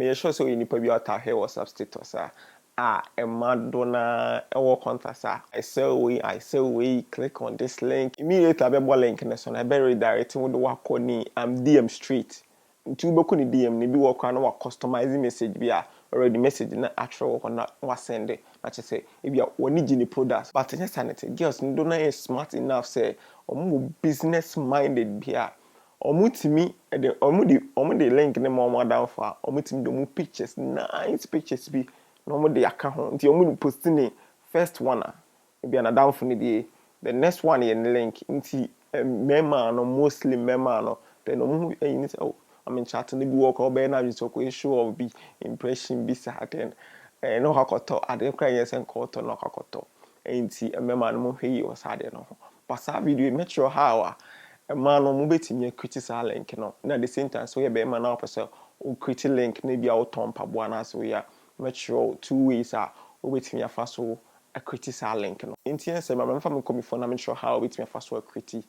me sure so you probably out here WhatsApp status a madonna ewo contact I sell we click on this link immediately abebo link na so na be redirect wo do wakọ ni DM street nti wo beko ni DM ni bi wo kwa na wa customize message bi a already message na actual wo na wa send na che say e bia woni gini products but yes sanity girls no na is smart enough say omo business minded bia omutimi the link ne mo down for omutimi do mu pictures nice pictures bi no mo de aka ho nti omu post ni first one e na down for ni the next one ye link nti mema no mostly mema no then omu ni say oh I'm in chat ni bi work obe na just ko issue of bi impression bi sa then no hakoto ade kra yes en ko to no hakoto nti mema no mo hwe o sa de no but sa video make sure how man no mo betimi criticize link no na the same time so ye be man na person o criticize link na bia o ton pabo na so ya make sure two ways are o betimi afa so a criticize link no nti say ma fa me come for na make sure how o betimi afa so a criticize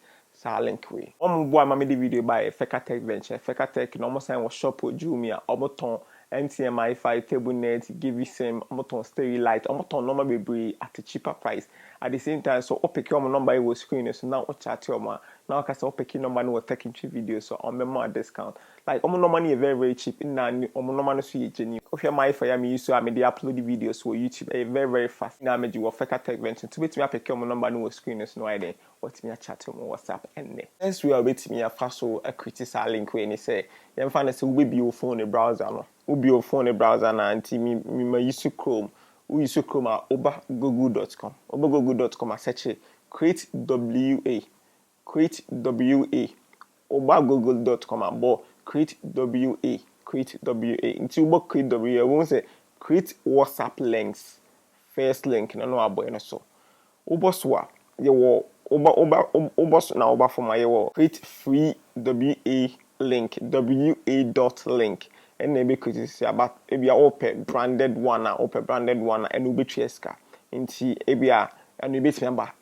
link we o mo bo ma me the video by Feka Tech Venture Feka Tech no mo sign was shop Jumia o mo ton MTN Wi-Fi table net give you same o mo ton Stereo Light o mo ton normal bebre at a cheaper price at the same time so o pick your number was screen so now o chat your man now I can say o pick your number no taking 3 videos so on member discount like o mo normal is very cheap na o mo normal so you genuine if your Wi-Fi ya me use so I dey upload the videos so YouTube very fast na me do Feka Tech Venture to bet me pick your number no screen so no I dey what me chat on WhatsApp and next we are waiting me afa so a criticize link we ni say you find say we be your phone a browser no we be your phone a browser na anti me use Chrome we use Chrome over google.com over google.com search create wa over google.com abo create wa until we create wa we won't say create WhatsApp links first link no abo no so uboswa ye Obos na oba for my create free WA link wa.link and maybe could say about maybe open branded one and ube cheska into ebia and ube member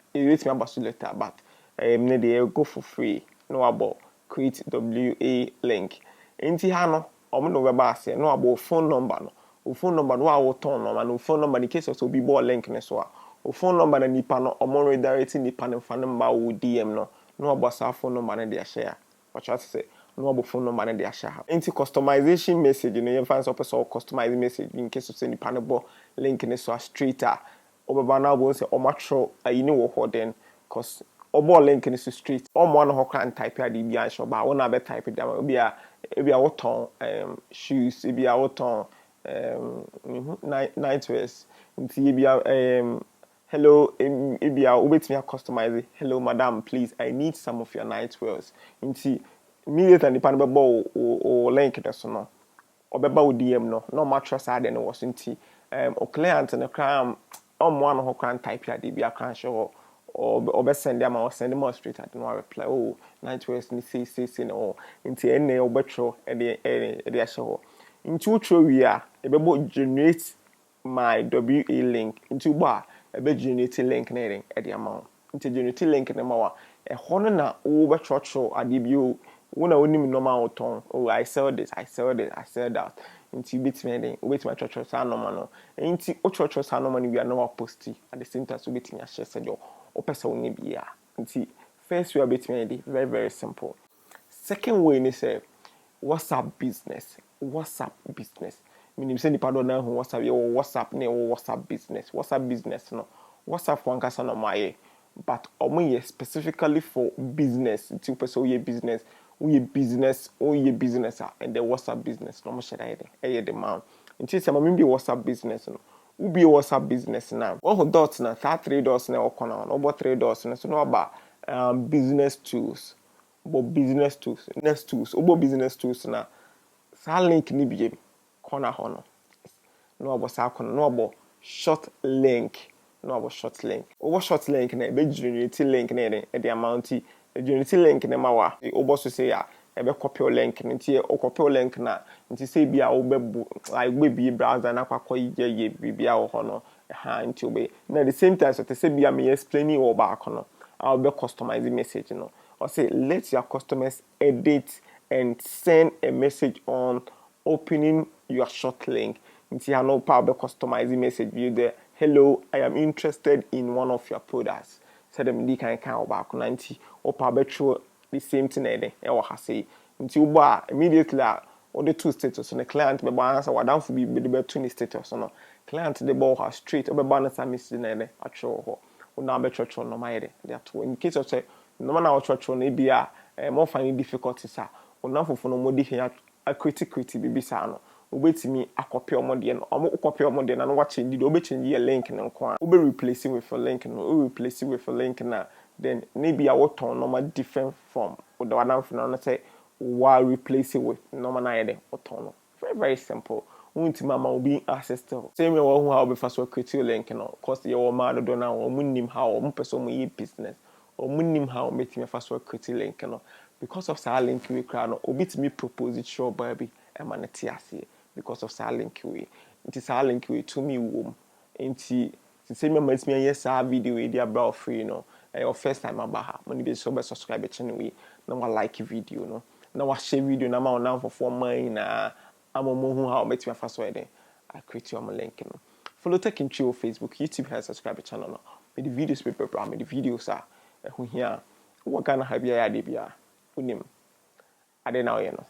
so later but they go for free no about create WA link into hano no weba say no about phone number no our turn no phone number in case of be ball link ne so o phone number na nipa no omo redirect nipa ne fa number wo DM no abo sa phone number na dey share what you say no abo phone number na dey share into customization message no you find some person customize message in case of say nipa ne bo link ne so straighter obeba na abo say o matro ayi ne wo ho den cause obo link ne so straight omo na ho kan type ya dey bia sho ba wo na be type dem ebia wo ton shoes ebia wo ton nightwears nti ebia hello, Ibia, wait me customize. Hello, madam, please. I need some of your nightwears. Inti immediately the pan bebo or link that so no. Or beba DM no mattress ad and was inti or client and a cram one who can type ya DBA can show or best send them or send them straight at no reply. Oh, nightwears ni say no inti any or betro and the show. Into true we are bebo generate my WA link into bar. Ebe generate link na ring e de amount nti generate link na mawa e hono na wo be chocho ade bi o wona wonim normal ton oh I sell that nti betime den betime chocho sa normal no nti o chocho sa normal ni wi na wa posti at the same time so betime share sejo o pesa woni bia nti first we are betime dey very simple second way ni say WhatsApp business meaning say nipa do na hu WhatsApp na WhatsApp business no WhatsApp one kasa no my but omo specifically for business two person business and the WhatsApp business no mo share the man until say me be WhatsApp business no we be WhatsApp business now one dots na 3 dots na okona no about 3 dots so no about business tools business tools na sa link ni bi corner hono no abo sa corner no abo short link over short link na be generate link na the amount generate link na mawa obo so say ya e be copy link nti o copy link na nti say bia wo be like we be browser na kwakọ ye bibia wo hono nti obe na the same time so te say bia me explaining wo ba kono I will be customizing message or say let your customers edit and send a message on opening your short link. Nti I know power customizing message view there. Hello, I am interested in one of your products. Said them di kan back nti or power through the same thing there. E wa say. Nti uba immediately or the two status on the client be answer wadan for be the two status no. Client the ball has straight or be answer message there actual ho. Una be church no my there. That in case of say no man our church no be more finding difficulties ah. Una for no more here a critical bibi sa no. Obetimi akopia omode no omo kopia omode na no wa change do obechange your link no nko a obe replace with a link no o replace with a link na then maybe a what on normal different from the one am no say wa replace with normal na yede oton no very very simple won't mama obi access to same way who how be first create your link no cause your ma do na o munnim how o person mo business o munnim how metimi first create link no because of sa link we kra no obi timi propose it show baby e ma na ti ase because of sa link we it is sa link we to me wom nti say me matimi yes sa video we dia bra free no your first time abaha money be so be subscribe channel we na wa like video no na wa share video na ma on for man na amomo hu how matimi fa so eden I create your link no follow Tech and Chill Facebook, YouTube, and subscribe channel no me the videos be prepare me the videos are who here what kind of have ya idea unim ade na o ye no